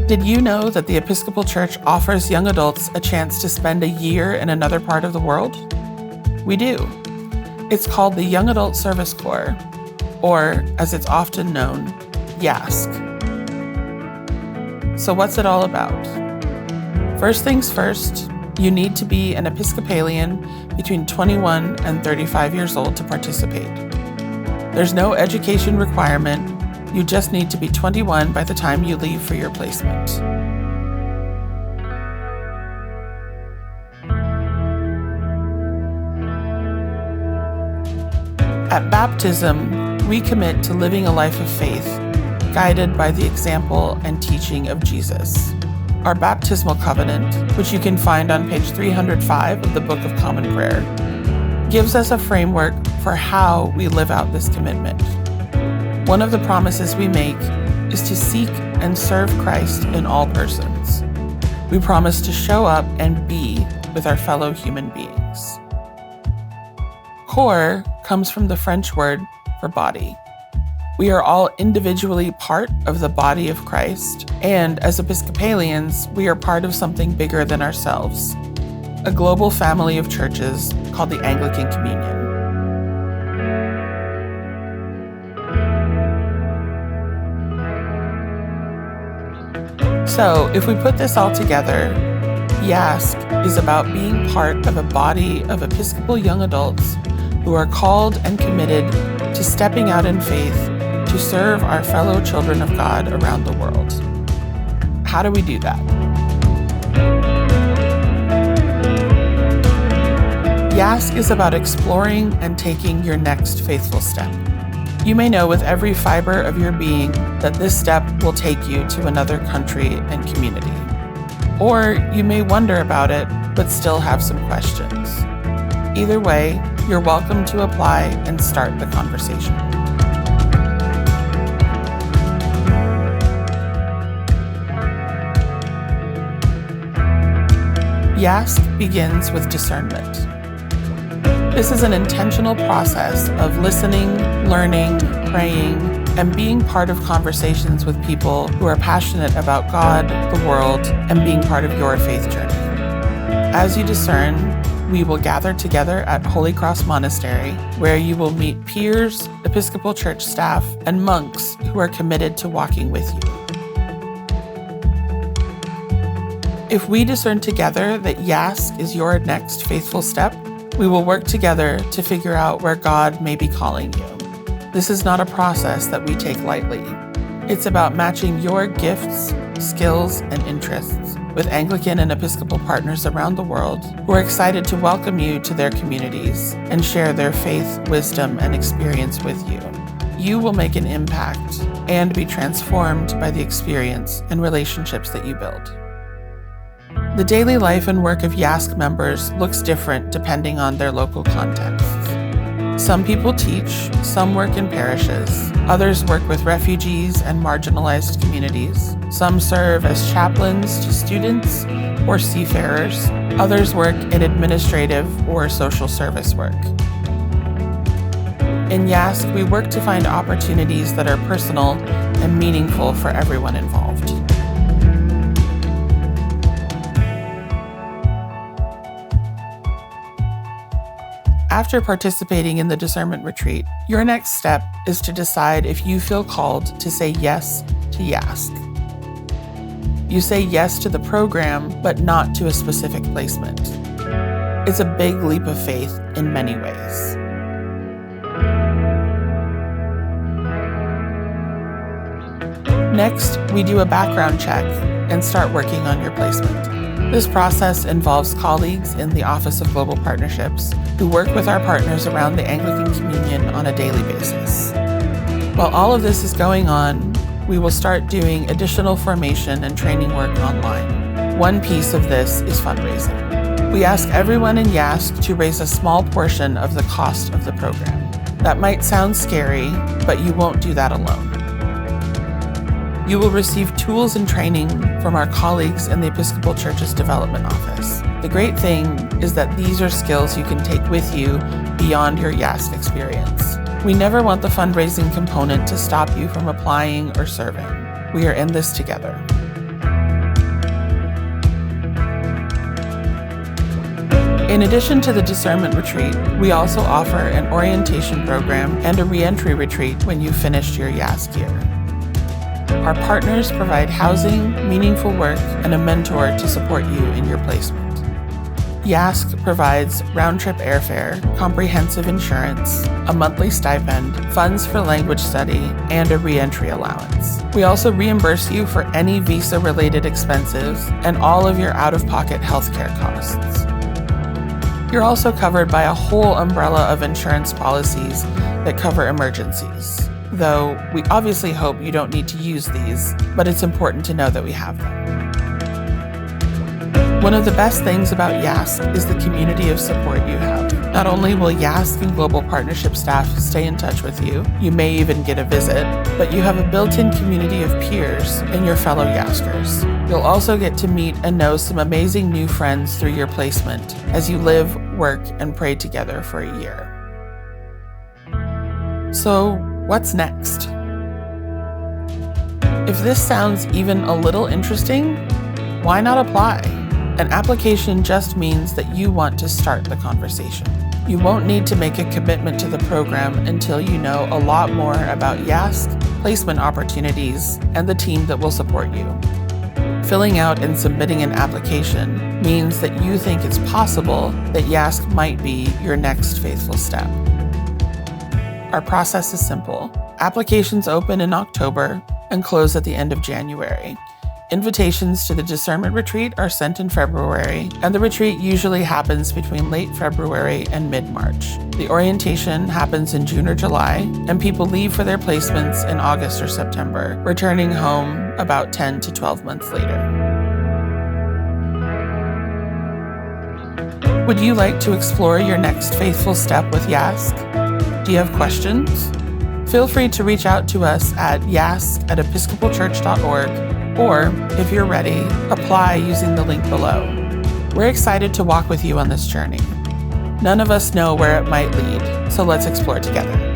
Did you know that the Episcopal Church offers young adults a chance to spend a year in another part of the world? We do. It's called the Young Adult Service Corps, or as it's often known, YASC. So what's it all about? First things first, you need to be an Episcopalian between 21 and 35 years old to participate. There's no education requirement. You just need to be 21 by the time you leave for your placement. At baptism, we commit to living a life of faith, guided by the example and teaching of Jesus. Our baptismal covenant, which you can find on page 305 of the Book of Common Prayer, gives us a framework for how we live out this commitment. One of the promises we make is to seek and serve Christ in all persons. We promise to show up and be with our fellow human beings. Corps comes from the French word for body. We are all individually part of the body of Christ, and as Episcopalians, we are part of something bigger than ourselves, a global family of churches called the Anglican Communion. So, if we put this all together, YASC is about being part of a body of Episcopal young adults who are called and committed to stepping out in faith to serve our fellow children of God around the world. How do we do that? YASC is about exploring and taking your next faithful step. You may know with every fiber of your being that this step will take you to another country and community. Or you may wonder about it, but still have some questions. Either way, you're welcome to apply and start the conversation. YASC begins with discernment. This is an intentional process of listening, learning, praying, and being part of conversations with people who are passionate about God, the world, and being part of your faith journey. As you discern, we will gather together at Holy Cross Monastery, where you will meet peers, Episcopal Church staff, and monks who are committed to walking with you. If we discern together that YASC is your next faithful step, we will work together to figure out where God may be calling you. This is not a process that we take lightly. It's about matching your gifts, skills, and interests with Anglican and Episcopal partners around the world who are excited to welcome you to their communities and share their faith, wisdom, and experience with you. You will make an impact and be transformed by the experience and relationships that you build. The daily life and work of YASC members looks different depending on their local contexts. Some people teach, some work in parishes, others work with refugees and marginalized communities. Some serve as chaplains to students or seafarers. Others work in administrative or social service work. In YASC, we work to find opportunities that are personal and meaningful for everyone involved. After participating in the discernment retreat, your next step is to decide if you feel called to say yes to YASC. You say yes to the program, but not to a specific placement. It's a big leap of faith in many ways. Next, we do a background check and start working on your placement. This process involves colleagues in the Office of Global Partnerships who work with our partners around the Anglican Communion on a daily basis. While all of this is going on, we will start doing additional formation and training work online. One piece of this is fundraising. We ask everyone in YASC to raise a small portion of the cost of the program. That might sound scary, but you won't do that alone. You will receive tools and training from our colleagues in the Episcopal Church's Development Office. The great thing is that these are skills you can take with you beyond your YASC experience. We never want the fundraising component to stop you from applying or serving. We are in this together. In addition to the discernment retreat, we also offer an orientation program and a reentry retreat when you've finished your YASC year. Our partners provide housing, meaningful work, and a mentor to support you in your placement. YASC provides round-trip airfare, comprehensive insurance, a monthly stipend, funds for language study, and a reentry allowance. We also reimburse you for any visa-related expenses and all of your out-of-pocket healthcare costs. You're also covered by a whole umbrella of insurance policies that cover emergencies, though we obviously hope you don't need to use these, but it's important to know that we have them. One of the best things about YASC is the community of support you have. Not only will YASC and Global Partnership staff stay in touch with you, you may even get a visit, but you have a built-in community of peers and your fellow YASCers. You'll also get to meet and know some amazing new friends through your placement as you live, work, and pray together for a year. So, what's next? If this sounds even a little interesting, why not apply? An application just means that you want to start the conversation. You won't need to make a commitment to the program until you know a lot more about YASC, placement opportunities, and the team that will support you. Filling out and submitting an application means that you think it's possible that YASC might be your next faithful step. Our process is simple. Applications open in October and close at the end of January. Invitations to the discernment retreat are sent in February, and the retreat usually happens between late February and mid-March. The orientation happens in June or July, and people leave for their placements in August or September, returning home about 10 to 12 months later. Would you like to explore your next faithful step with YASC? Do you have questions? Feel free to reach out to us at yasc@episcopalchurch.org, or, if you're ready, apply using the link below. We're excited to walk with you on this journey. None of us know where it might lead, so let's explore together.